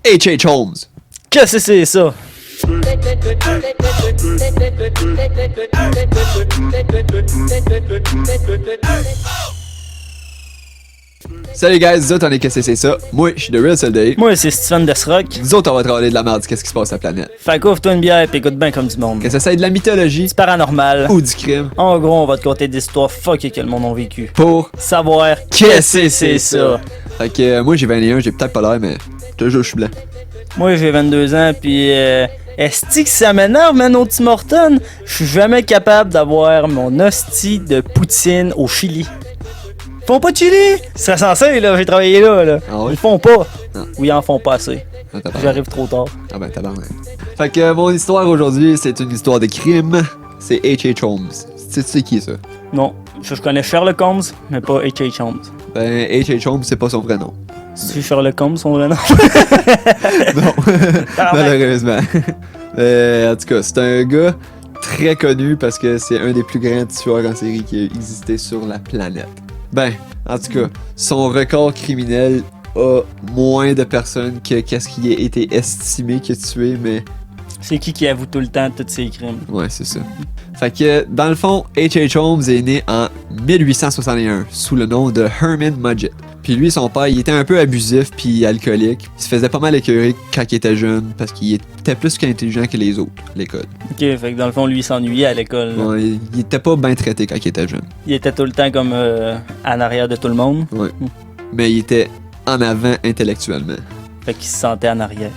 H.H. Holmes. Qu'est-ce que c'est ça? Salut guys, nous autres on est Qu'est-ce que c'est ça? Moi, je suis The Real Solday. Moi, c'est Stephen Desrock. Nous autres, on va te parler de la merde, qu'est-ce qui se passe sur la planète. Fait qu'ouvre-toi une bière et écoute bien comme du monde. Que ça soit de la mythologie C'est paranormal. ou du crime. En gros, on va te conter des histoires fuckées que le monde a vécu. Pour Savoir Qu'est-ce que c'est ça? Fait que moi j'ai 21, j'ai peut-être pas l'air, mais toujours je suis blanc. Moi, j'ai 22 ans, puis esti que ça m'énerve, man, au Tim Hortons. Je suis jamais capable d'avoir mon hostie de poutine au Chili. Ils font pas de chili! C'est censé, là, j'ai travaillé là. Ah ouais? Ils font pas. Non. Ou ils en font pas assez. Ah, tabarnak. J'arrive trop tard. Ah ben tabarnak. Fait que mon histoire aujourd'hui, c'est une histoire de crime. C'est H.H. Holmes. Tu sais qui ça? Non, je connais Sherlock Holmes, mais pas H.H. Holmes. Ben H.H. Holmes, c'est pas son vrai nom. C'est Sherlock Holmes, son vrai nom? Non, malheureusement. En tout cas, c'est un gars très connu parce que c'est un des plus grands tueurs en série qui a existé sur la planète. Ben, en tout cas, son record criminel a moins de personnes que qu'est-ce qui a été estimé qu'il a tué, mais C'est qui avoue tout le temps tous ses crimes? ouais, c'est ça. Fait que, dans le fond, H.H. Holmes est né en 1861 sous le nom de Herman Mudgett. Puis lui, son père, il était un peu abusif puis alcoolique. Il se faisait pas mal écœurer quand il était jeune parce qu'il était plus qu'intelligent que les autres à l'école. Ok, fait que dans le fond, lui, il s'ennuyait à l'école. là. Ouais, il était pas bien traité quand il était jeune. Il était tout le temps comme en arrière de tout le monde. Ouais. Mais il était en avant intellectuellement. Fait qu'il se sentait en arrière.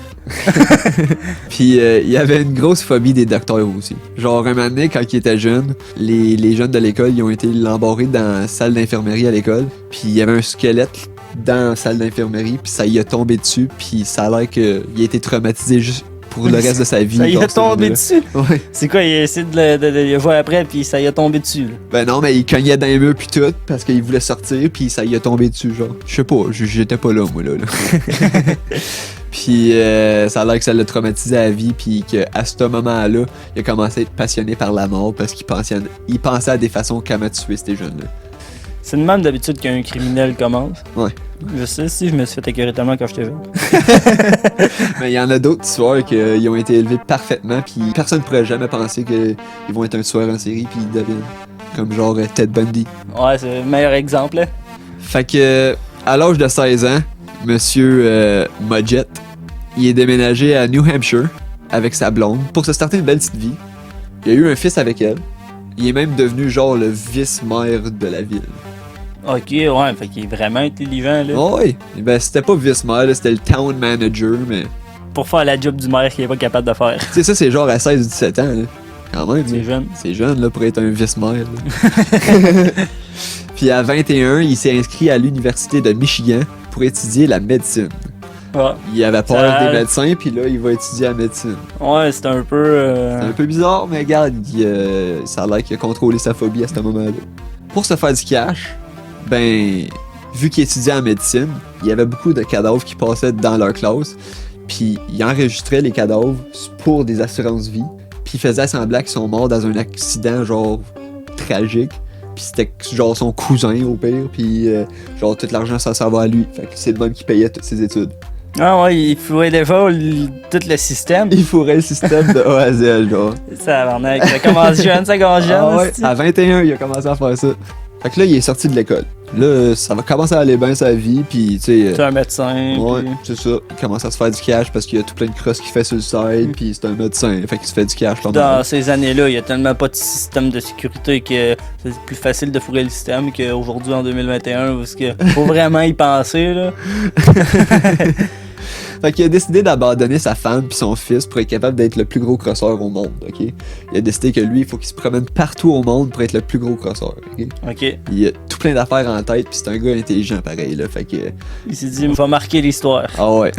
Puis il avait une grosse phobie des docteurs aussi. Genre un moment donné, quand il était jeune, les jeunes de l'école, ils ont été l'embarrer dans la salle d'infirmerie à l'école. Puis il y avait un squelette dans la salle d'infirmerie, puis ça y a tombé dessus, puis ça a l'air qu'il a été traumatisé juste pour le reste de sa vie. Ça y genre, est ce tombé jour-là. dessus? Ouais. C'est quoi, il a essayé de le voir après, puis ça y est tombé dessus. Là. Ben non, mais il cognait dans les murs puis tout, parce qu'il voulait sortir, puis ça y est tombé dessus, genre. Je sais pas, j'étais pas là, moi, là. Puis ça a l'air que ça l'a traumatisé à la vie, puis qu'à ce moment-là, il a commencé à être passionné par la mort, parce qu'il pensait à des façons comment tuer ces jeunes-là. C'est de même d'habitude qu'un criminel commence. Ouais. Je sais, si je me suis fait écœurer tellement quand j'étais jeune. Mais il y en a d'autres tueurs qui ont été élevés parfaitement, puis personne ne pourrait jamais penser qu'ils vont être un tueur en série, puis ils deviennent comme genre Ted Bundy. Ouais, c'est le meilleur exemple. Là. Fait que, à l'âge de 16 ans, Monsieur Mudgett, il est déménagé à New Hampshire avec sa blonde pour se starter une belle petite vie. Il a eu un fils avec elle. Il est même devenu genre le vice-maire de la ville. Ok, ouais, fait qu'il est vraiment intelligent. Là. Oh oui, ben c'était pas vice-maire, là, c'était le town manager, mais... Pour faire la job du maire qu'il est pas capable de faire. Tu sais, ça c'est genre à 16-17 ans, là. Quand même, C'est là. jeune. C'est jeune, là, pour être un vice-maire, là. Puis à 21, il s'est inscrit à l'université de Michigan pour étudier la médecine. Ouais, Il avait peur Ça- des médecins, puis là, il va étudier la médecine. ouais c'est un peu... C'est un peu bizarre, mais regarde, ça a l'air qu'il a contrôlé sa phobie à ce moment-là. Pour se faire du cash, ben, vu qu'il étudiait en médecine, il y avait beaucoup de cadavres qui passaient dans leur classe, puis il enregistrait les cadavres pour des assurances-vie, puis il faisait semblant qu'ils sont morts dans un accident, genre, tragique, puis c'était genre son cousin au pire, puis genre tout l'argent ça va à lui, fait que c'est le même qui payait toutes ses études. Ah ouais, il fourrait déjà tout le système. Il fourrait le système de A à Z, genre. Ça commence jeune, ça commence jeune. Ah ouais, c'est-tu? à 21, il a commencé à faire ça. Fait que là, il est sorti de l'école. Là, ça va commencer à aller bien sa vie, puis tu sais... C'est un médecin. ouais, puis- c'est ça. Il commence à se faire du cash parce qu'il y a tout plein de crosses qu'il fait sur le side, puis c'est un médecin, fait qu'il se fait du cash pas Dans mal. ces années-là, il y a tellement pas de système de sécurité que c'est plus facile de fourrer le système qu'aujourd'hui en 2021 parce que faut vraiment y penser là. Fait qu'il a décidé d'abandonner sa femme puis son fils pour être capable d'être le plus gros crosseur au monde, ok? Il a décidé que lui, il faut qu'il se promène partout au monde pour être le plus gros crosseur, ok? OK. Il a tout plein d'affaires en tête, puis c'est un gars intelligent pareil, là, fait que... Il s'est dit, va marquer l'histoire. Ah ouais.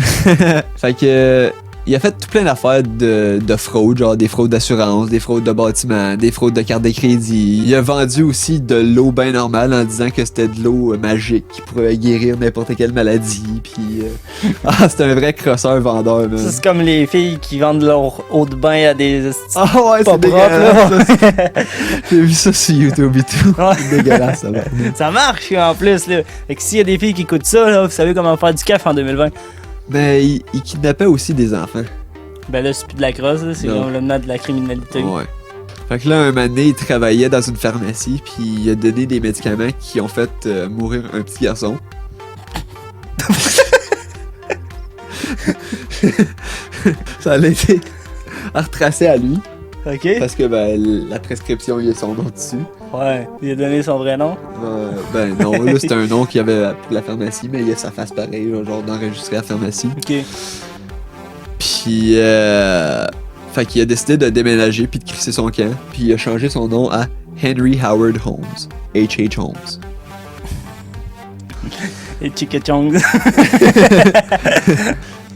Fait que il a fait tout plein d'affaires de fraude, genre des fraudes d'assurance, des fraudes de bâtiment, des fraudes de carte de crédit. Il a vendu aussi de l'eau bien normale en disant que c'était de l'eau magique qui pourrait guérir n'importe quelle maladie. Puis c'était un vrai crosseur vendeur, man. Ça, c'est comme les filles qui vendent leur eau de bain à des Ah ouais, pas c'est dégueulasse. propres, ça. J'ai vu ça sur YouTube et tout. Ouais. C'est dégueulasse, ça va. Ça marche en plus là. Fait que s'il y a des filles qui écoutent ça là, vous savez comment faire du café en 2020. Mais il kidnappait aussi des enfants. Ben là, c'est plus de la crosse, là, c'est Non. vraiment de la criminalité. Ouais. Fait que là, un moment donné, il travaillait dans une pharmacie, puis il a donné des médicaments qui ont fait mourir un petit garçon. Ça a été retracé à lui, Ok? parce que ben, la prescription, il y a son nom dessus. Ouais. Il a donné son vrai nom. Ben non, là, c'était un nom qu'il y avait pour la pharmacie, mais il y a sa face pareille, là, genre d'enregistrer à la pharmacie. Ok. Puis, fait qu'il a décidé de déménager puis de crisser son camp, puis il a changé son nom à Henry Howard Holmes. H.H. Holmes. Et Chicka-chongs.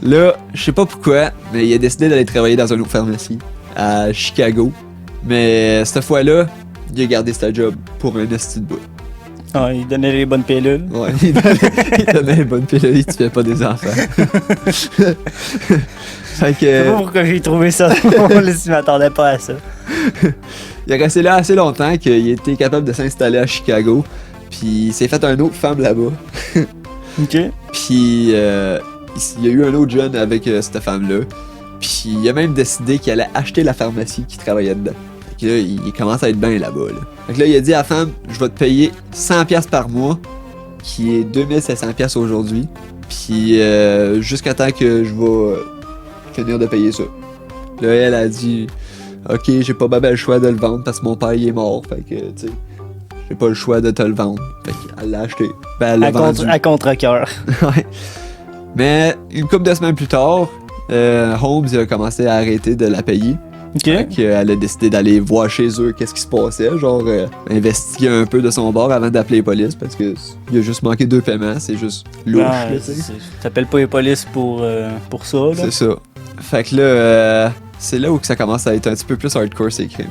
Là, je sais pas pourquoi, mais il a décidé d'aller travailler dans une autre pharmacie à Chicago. Mais cette fois-là, il a gardé sa job pour un esti de bout. Ah, il donnait les bonnes pilules. Ouais, il donnait les bonnes pilules, il tuait pas des enfants. Fait Je sais que, pas pourquoi j'ai trouvé ça drôle, je m'attendais pas à ça. il est resté là assez longtemps qu'il était capable de s'installer à Chicago. Puis il s'est fait un autre femme là-bas. Ok. Puis il y a eu un autre jeune avec cette femme-là. Puis il a même décidé qu'il allait acheter la pharmacie qu'il travaillait dedans. Fait que là, il commence à être bien là-bas. Là. Fait que là, il a dit à la femme, je vais te payer 100$ par mois, qui est 2700$ aujourd'hui. Puis jusqu'à temps que je vais finir de payer ça. Là, elle a dit, ok, j'ai pas bien le choix de le vendre parce que mon père il est mort. Fait que, tu sais, j'ai pas le choix de te le vendre. Fait qu'elle l'a acheté. Ben, elle l'a vendu. À contre-cœur. Ouais. Mais une couple de semaines plus tard, Holmes a commencé à arrêter de la payer. Ok. Fait qu'elle a décidé d'aller voir chez eux qu'est-ce qui se passait, genre investiguer un peu de son bord avant d'appeler les polices parce que il a juste manqué 2 paiements, c'est juste louche. Ah, là, tu sais. T'appelles pas les polices pour ça, là. C'est ça. Fait que là, c'est là où que ça commence à être un petit peu plus hardcore ces crimes.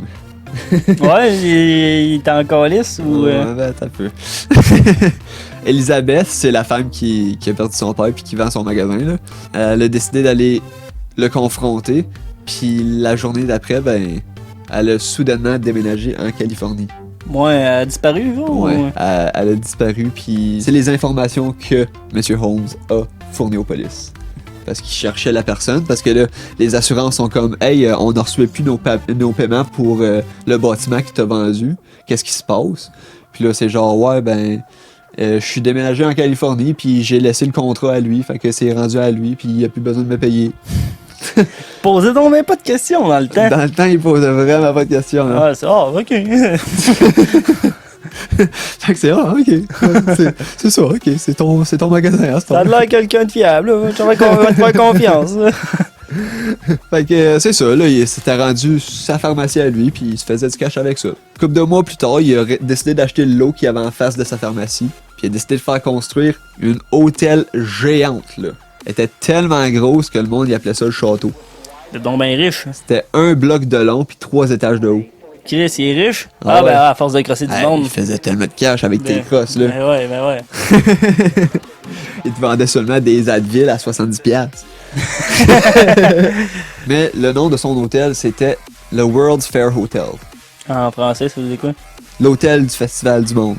Ouais, il était en calice ou. Ouais, ben, attends un peu. Elisabeth, c'est la femme qui a perdu son père puis qui vend son magasin. Là. Elle a décidé d'aller le confronter. Puis la journée d'après, ben, elle a soudainement déménagé en Californie. Ouais, elle a disparu, là? Ouais. ou- Elle a disparu. Puis c'est les informations que M. Holmes a fournies aux polices. Parce qu'il cherchait la personne. Parce que là, les assurances sont comme, hey, on ne reçoit plus nos paiements pour le bâtiment qui t'a vendu. Qu'est-ce qui se passe? Puis là, c'est genre, ouais, ben, je suis déménagé en Californie, puis j'ai laissé le contrat à lui. Fait que c'est rendu à lui, puis il a plus besoin de me payer. Posez donc même pas de questions dans le temps. Dans le temps, il posait vraiment pas de questions. Là. Ah, c'est ok. Fait que c'est, ok. Ouais, c'est ça, ok. C'est ton magasin à ce Ça a temps. l'air quelqu'un de fiable, là. J'aimerais qu'on va te faire confiance. là. Fait que c'est ça, là, il s'était rendu sa pharmacie à lui, puis il se faisait du cash avec ça. Couple de mois plus tard, il a décidé d'acheter le lot qu'il y avait en face de sa pharmacie, puis il a décidé de faire construire une hôtel géante, là. Elle était tellement grosse que le monde, il appelait ça le château. C'est donc bien riche. C'était 1 bloc de long, puis 3 étages de haut. Chris, il est riche. Ah Ah, ouais. ben, à force de crosser du Hey, monde. il faisait tellement de cash avec tes crosses, là. Ben ouais. Il te vendait seulement des Advil à 70$. Mais le nom de son hôtel, c'était le World's Fair Hotel. En français, ça veut dire quoi? L'hôtel du Festival du Monde.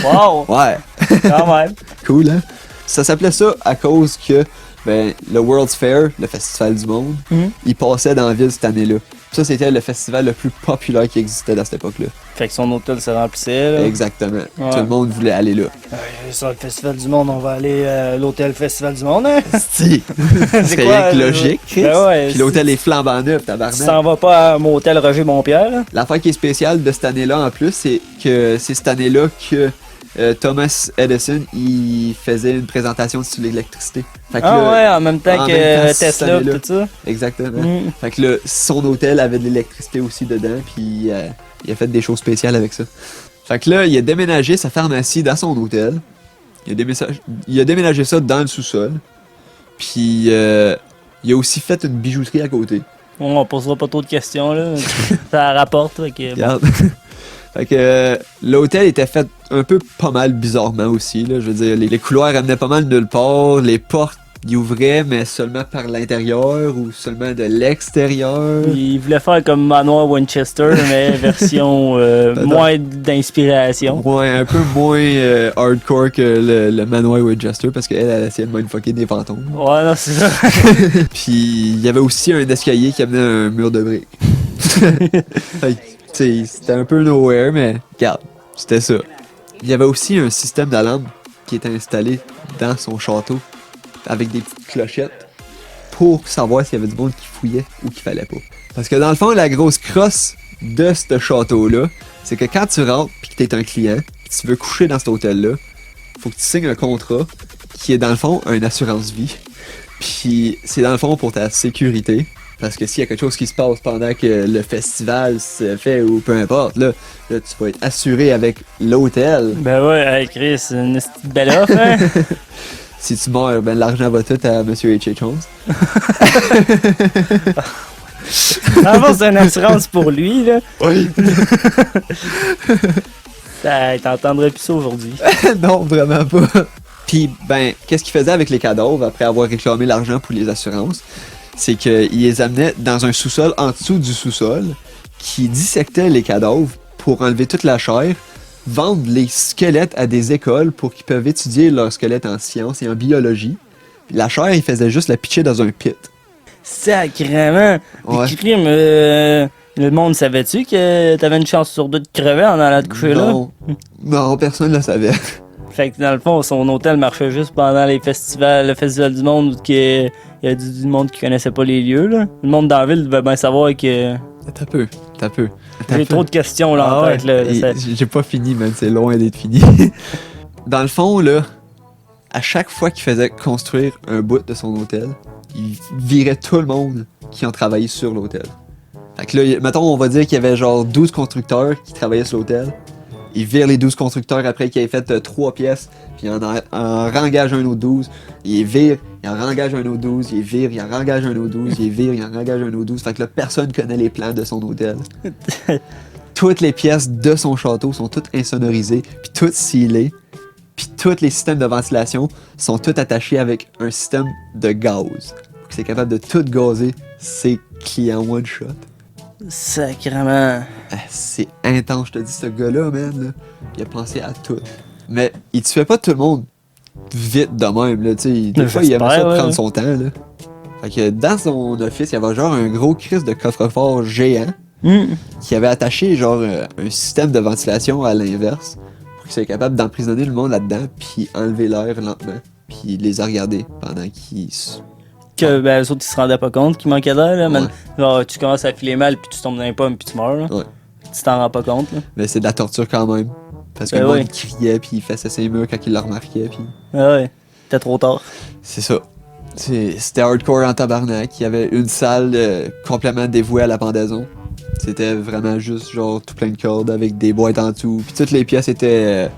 Wow! Ouais, Quand même. cool, hein? Ça s'appelait ça à cause que ben, le World's Fair, le Festival du Monde, Mhm. il passait dans la ville cette année-là. Ça, c'était le festival le plus populaire qui existait dans cette époque-là. Fait que son hôtel se remplissait, là. Exactement. Ouais. Tout le monde voulait aller là. Sur le Festival du Monde, on va aller à l'hôtel Festival du Monde, hein? Si! C'est rien que logique, Chris. Ben ouais, Puis l'hôtel est flambant neuf, Tu tabarnak. s'en vas pas à mon hôtel Roger Montpierre, là? L'affaire qui est spéciale de cette année-là en plus, c'est que c'est cette année-là que Thomas Edison il faisait une présentation sur l'électricité. Fait que Ah là, ouais, en même temps en que même temps, cette Tesla année-là. tout ça. Exactement. Mm. Fait que là, son hôtel avait de l'électricité aussi dedans, puis il a fait des choses spéciales avec ça. Fait que là, il a déménagé sa pharmacie dans son hôtel. Il a déménagé ça dans le sous-sol. Puis il a aussi fait une bijouterie à côté. Bon, on posera pas trop de questions, là. Ça rapporte, fait que bon. Regarde. Fait que l'hôtel était fait un peu pas mal bizarrement aussi. Là. Je veux dire, les couloirs amenaient pas mal nulle part. Les portes il ouvrait, mais seulement par l'intérieur ou seulement de l'extérieur. Il voulait faire comme Manoir Winchester, mais version moins d'inspiration. Ouais, un peu moins hardcore que le manoir Winchester parce qu'elle essayait de mindfucker des fantômes. Ouais, non, c'est ça. Puis il y avait aussi un escalier qui amenait à un mur de briques. Fait que, tu sais, c'était un peu nowhere, mais regarde, c'était ça. Il y avait aussi un système d'alarme qui était installé dans son château avec des petites clochettes pour savoir s'il y avait du monde qui fouillait ou qu'il fallait pas. Parce que dans le fond, la grosse crosse de ce château-là, c'est que quand tu rentres pis que t'es un client, pis tu veux coucher dans cet hôtel-là, faut que tu signes un contrat qui est dans le fond une assurance vie. Puis c'est dans le fond pour ta sécurité. Parce que s'il y a quelque chose qui se passe pendant que le festival se fait ou peu importe, là tu vas être assuré avec l'hôtel. Ben ouais, hey Chris, c'est une belle offre, hein? Si tu meurs, ben l'argent va tout à Monsieur H.H. Holmes. En fait, c'est une assurance pour lui, là. Oui. T'entendrais plus ça aujourd'hui. Non, vraiment pas. Puis, ben, qu'est-ce qu'il faisait avec les cadavres après avoir réclamé l'argent pour les assurances? C'est qu'il les amenait dans un sous-sol en dessous du sous-sol qui dissectait les cadavres pour enlever toute la chair, vendre les squelettes à des écoles pour qu'ils peuvent étudier leurs squelettes en sciences et en biologie. Puis la chair, il faisait juste la pitcher dans un pit. Sacrément! Ouais. Puis, crime, le monde savait-tu que t'avais une chance sur deux de crever en allant te coucher là? Non, personne ne le savait. Fait que dans le fond, son hôtel marchait juste pendant les festivals, le festival du monde, où il y a du monde qui connaissait pas les lieux, là. Le monde dans la ville devait bien savoir que... T'as peu. J'ai trop de questions là en tête, là. J'ai pas fini, man. C'est loin d'être fini. Dans le fond, là, à chaque fois qu'il faisait construire un bout de son hôtel, il virait tout le monde qui ont travaillé sur l'hôtel. Fait que là, mettons, on va dire qu'il y avait genre 12 constructeurs qui travaillaient sur l'hôtel. Il vire les 12 constructeurs après qu'il ait fait 3 pièces, puis il en rengage un autre 12. Il vire, il en rengage un autre 12, il vire, il en rengage un autre 12, il vire, il en rengage un autre 12. Fait que là, personne connaît les plans de son hôtel. Toutes les pièces de son château sont toutes insonorisées, puis toutes scellées, puis tous les systèmes de ventilation sont tous attachés avec un système de gaz. Pour que c'est capable de tout gazer ses clients one shot. Sacrément. C'est intense, je te dis, ce gars-là, man, là, il a pensé à tout. Mais il tuait pas tout le monde vite de même, là, tu sais. Des fois, il aimait ça prendre son temps, là. Fait que dans son office, il y avait genre un gros crise de coffre-fort géant qui avait attaché genre un système de ventilation à l'inverse pour qu'il soit capable d'emprisonner le monde là-dedans puis enlever l'air lentement puis les regarder pendant qu'ils... Que ben, eux autres, ils se rendaient pas compte qu'il manquait d'air, là. Ouais. Genre, tu commences à filer mal, puis tu tombes dans les pommes, puis tu meurs, là. Ouais. Tu t'en rends pas compte, là. Mais c'est de la torture quand même. Parce que Ben le monde ouais. il criait puis il faisait ses murs quand il le remarquait puis... Ah ouais, t'es trop tard. C'est ça. C'était hardcore en tabarnak. Il y avait une salle complètement dévouée à la pendaison. C'était vraiment juste genre tout plein de cordes avec des boîtes en dessous. Puis toutes les pièces étaient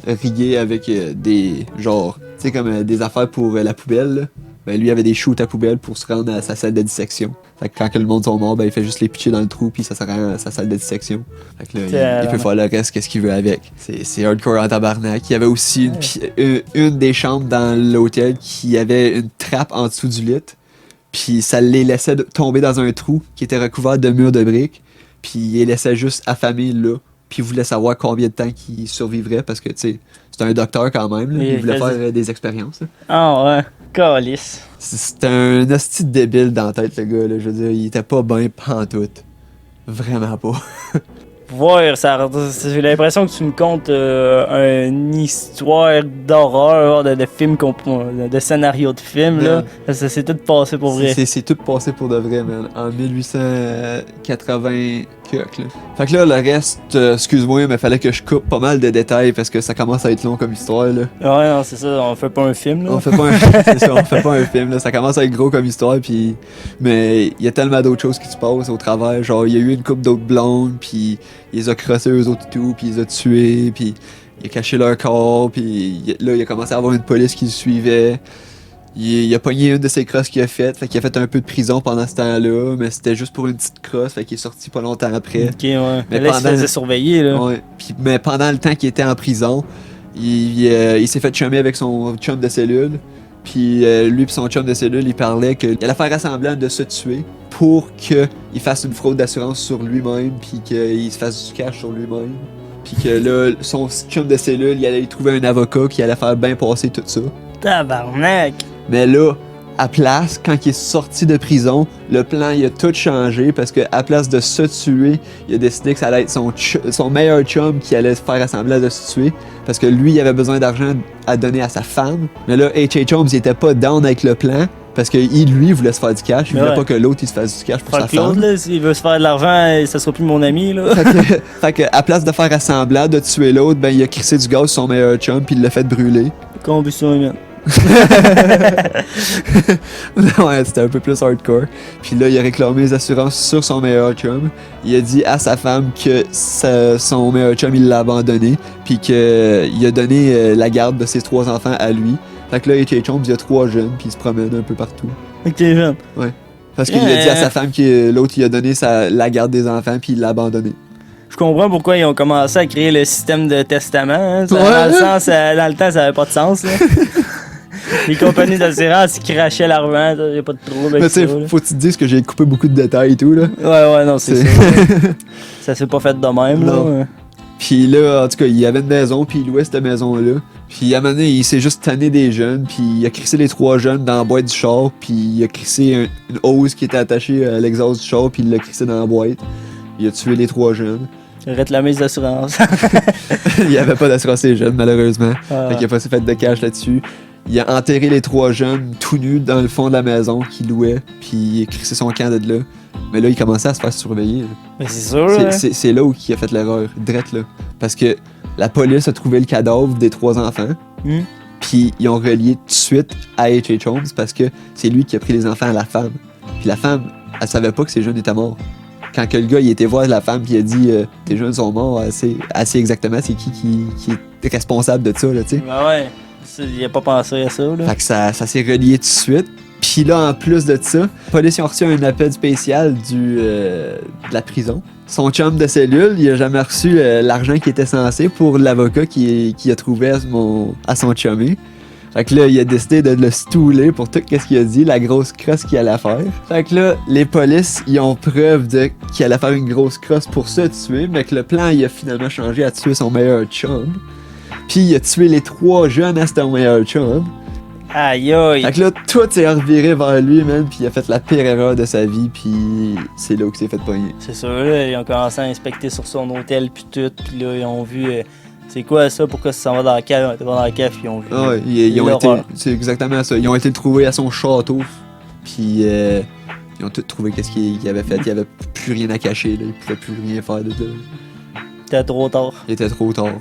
riguées avec des genre, tu sais comme des affaires pour la poubelle. Là. Ben lui il avait des chutes à poubelle pour se rendre à sa salle de dissection. Fait que quand que le monde sont morts, ben il fait juste les pitcher dans le trou puis ça se rend à sa salle de dissection. Fait que là, il peut faire le reste qu'est-ce qu'il veut avec. C'est hardcore en tabarnak. Il y avait aussi une des chambres dans l'hôtel qui avait une trappe en dessous du lit. Puis ça les laissait tomber dans un trou qui était recouvert de murs de briques. Puis il les laissait juste affamés là. Puis il voulait savoir combien de temps qu'il survivrait parce que tu sais, c'est un docteur quand même. Là. Il voulait faire des expériences. Là. Ah ouais, calice. C'était un hostie de débile dans la tête, le gars. Là. Je veux dire, il était pas bien pantoute. Vraiment pas. Voir, j'ai l'impression que tu me contes une histoire d'horreur, de film, de scénario de film, là. Ça s'est tout passé pour vrai. C'est tout passé pour de vrai, man. En 1880 là. Fait que là, le reste, excuse-moi, mais fallait que je coupe pas mal de détails parce que ça commence à être long comme histoire, là. Ouais, non, c'est ça, on fait pas un film, là. On fait pas un film, là. Ça commence à être gros comme histoire, puis... Mais il y a tellement d'autres choses qui se passent au travers. Genre, il y a eu une couple d'autres blondes, puis il les a crossés eux autres et tout, puis il les a tués, puis il a caché leur corps, puis là, il a commencé à avoir une police qui le suivait. Il a pogné une de ses crosses qu'il a faites, fait qu'il a fait un peu de prison pendant ce temps-là, mais c'était juste pour une petite crosse, fait qu'il est sorti pas longtemps après. Ok, ouais. Mais là, il se faisait surveiller, là. Ouais. Mais pendant le temps qu'il était en prison, il s'est fait chummer avec son chum de cellule, Puis lui et son chum de cellule, il parlait qu'il allait faire semblant de se tuer pour qu'il fasse une fraude d'assurance sur lui-même, puis qu'il se fasse du cash sur lui-même. Puis que là, son chum de cellule, il allait y trouver un avocat qui allait faire bien passer tout ça. Tabarnak! Mais là, à place, quand il est sorti de prison, le plan il a tout changé parce que à place de se tuer, il a décidé que ça allait être son meilleur chum qui allait faire semblant de se tuer parce que lui, il avait besoin d'argent à donner à sa femme. Mais là, H.H. Holmes, il était pas down avec le plan parce que lui, voulait se faire du cash. Il voulait pas que l'autre, il se fasse du cash pour sa Claude, femme. Là, s'il veut se faire de l'argent, ça sera plus mon ami, là. Fait que, à place de faire semblant de tuer l'autre, ben, il a crissé du gaz sur son meilleur chum puis il l'a fait brûler. Combustion humaine. Ouais, c'était un peu plus hardcore. Puis là, il a réclamé les assurances sur son meilleur chum. Il a dit à sa femme que son meilleur chum, il l'a abandonné. Puis qu'il a donné la garde de ses 3 enfants à lui. Fait que là, H.H. Holmes, il a 3 jeunes, puis il se promène un peu partout. Ok, jeune. Ouais. Parce qu'il a dit à sa femme que l'autre, il a donné la garde des enfants, puis il l'a abandonné. Je comprends pourquoi ils ont commencé à créer le système de testament. Hein. Ça, Ouais. dans le temps, ça avait pas de sens. Là. Les compagnies d'assurance, ils crachaient l'argent, il n'y a pas de trouble avec Mais tu sais, ça. faut que tu te dises que j'ai coupé beaucoup de détails et tout, là. Ouais, non, c'est ça. Ça s'est pas fait de même, non. là. Puis là, en tout cas, il y avait une maison, puis il louait cette maison-là. Puis à un moment donné, il s'est juste tanné des jeunes, puis il a crissé les 3 jeunes dans la boîte du char, puis il a crissé une hose qui était attachée à l'exhaust du char, puis il l'a crissé dans la boîte. Il a tué les 3 jeunes. Arrête la mise d'assurance. Il n'y avait pas d'assurance les jeunes, malheureusement. Ah. Fait qu'il a pas fait de cash là-dessus. Il a enterré les 3 jeunes tout nus dans le fond de la maison qu'il louait, puis il a crissé son camp de là. Mais là, il commençait à se faire surveiller. Mais c'est sûr, là. C'est là où il a fait l'erreur, drette là. Parce que la police a trouvé le cadavre des 3 enfants, puis ils ont relié tout de suite à H.H. Holmes parce que c'est lui qui a pris les enfants à la femme. Puis la femme, elle savait pas que ses jeunes étaient morts. Quand que le gars il était voir la femme puis il a dit tes jeunes sont morts, assez exactement c'est qui est responsable de ça là, tu sais. Ben ouais, il a pas pensé à ça, là. Fait que ça s'est relié tout de suite. Puis là, en plus de ça, les policiers ont reçu un appel spécial de la prison. Son chum de cellule, il a jamais reçu l'argent qui était censé pour l'avocat qui a trouvé à son chumé. Fait que là, il a décidé de le stouler pour tout ce qu'il a dit, la grosse crosse qu'il allait faire. Fait que là, les polices, ils ont preuve qu'il allait faire une grosse crosse pour se tuer, mais que le plan, il a finalement changé à tuer son meilleur chum. Puis il a tué les 3 jeunes à son meilleur chum. Aïe aïe. Fait que là, tout s'est reviré vers lui, man, puis il a fait la pire erreur de sa vie, puis c'est là où il s'est fait pogner. C'est sûr, là, ils ont commencé à inspecter sur son hôtel, puis tout, puis là, ils ont vu... c'est quoi ça? Pourquoi ça s'en va dans la cave? Ils étaient dans la cave, puis ils ont vu. Ah ouais, ils ont été... C'est exactement ça. Ils ont été le trouver à son château, puis ils ont tout trouvé qu'est-ce qu'il avait fait. Il avait plus rien à cacher, là. Il pouvait plus rien faire de là. C'était trop tard. Il était trop tard.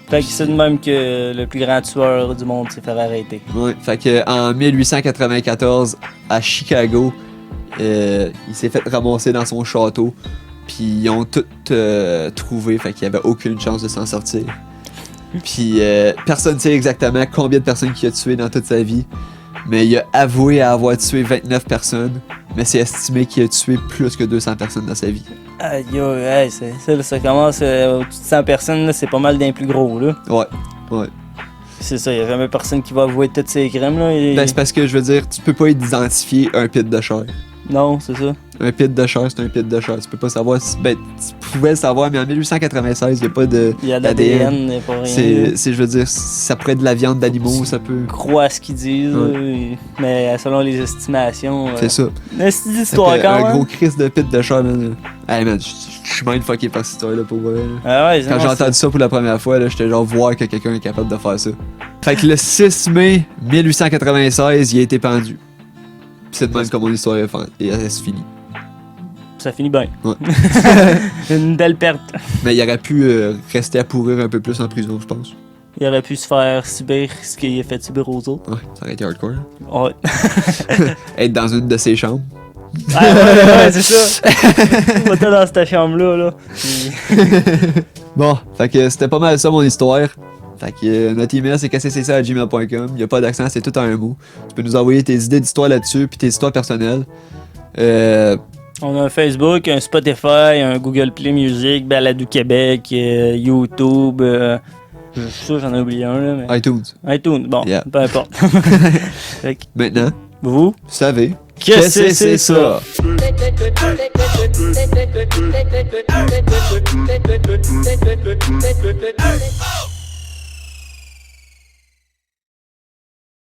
Fait que c'est de même que le plus grand tueur du monde s'est fait arrêter. Ouais, fait que en 1894, à Chicago, il s'est fait ramasser dans son château, puis ils ont tout trouvé, fait qu'il y avait aucune chance de s'en sortir. Puis personne ne sait exactement combien de personnes il a tué dans toute sa vie, mais il a avoué avoir tué 29 personnes, mais c'est estimé qu'il a tué plus que 200 personnes dans sa vie. Aïe aïe, ça commence au-dessus de 100 personnes, là, c'est pas mal d'un plus gros, là. Ouais. C'est ça, y a jamais personne qui va avouer toutes ces crimes, là. Ben c'est parce que je veux dire, tu peux pas identifier un pit de chair. Non, c'est ça. Un pit de chair, c'est un pit de chair. Tu peux pas savoir si... Ben, tu pouvais le savoir, mais en 1896, il n'y a pas de Il y a de l'ADN, il n'y a pas rien. C'est, je veux dire, ça pourrait être de la viande d'animaux, ça peut... Crois ce qu'ils disent, Ouais. mais selon les estimations... C'est ça. Mais c'est une histoire quand même. Un gros crise de pit de chair, man. Hey man, je suis mindfucké par cette histoire-là, pour vrai. Ah ouais, Quand j'ai entendu ça pour la première fois, là, j'étais genre voir que quelqu'un est capable de faire ça. Fait que le 6 mai 1896, il a été pendu. Pis c'est de même comme mon histoire est finie. Ça finit bien. Ouais. Une belle perte. Mais il aurait pu rester à pourrir un peu plus en prison, je pense. Il aurait pu se faire subir ce qu'il a fait subir aux autres. Ouais, ça aurait été hardcore. Ouais. Être dans une de ses chambres. Ouais, c'est ça. Va-t'en dans cette chambre-là, là. Bon, fait que c'était pas mal ça mon histoire. Fait que notre email c'est kccc@gmail.com. Y a pas d'accent, c'est tout en un mot. Tu peux nous envoyer tes idées d'histoire là-dessus, puis tes histoires personnelles. On a un Facebook, un Spotify, un Google Play Music, Balado Québec, YouTube. Je suis sûr que j'en ai oublié un, là, mais... iTunes. iTunes, bon, Yeah. peu importe. Fait que Maintenant, vous, vous savez. qu'est-ce que c'est ça? ça?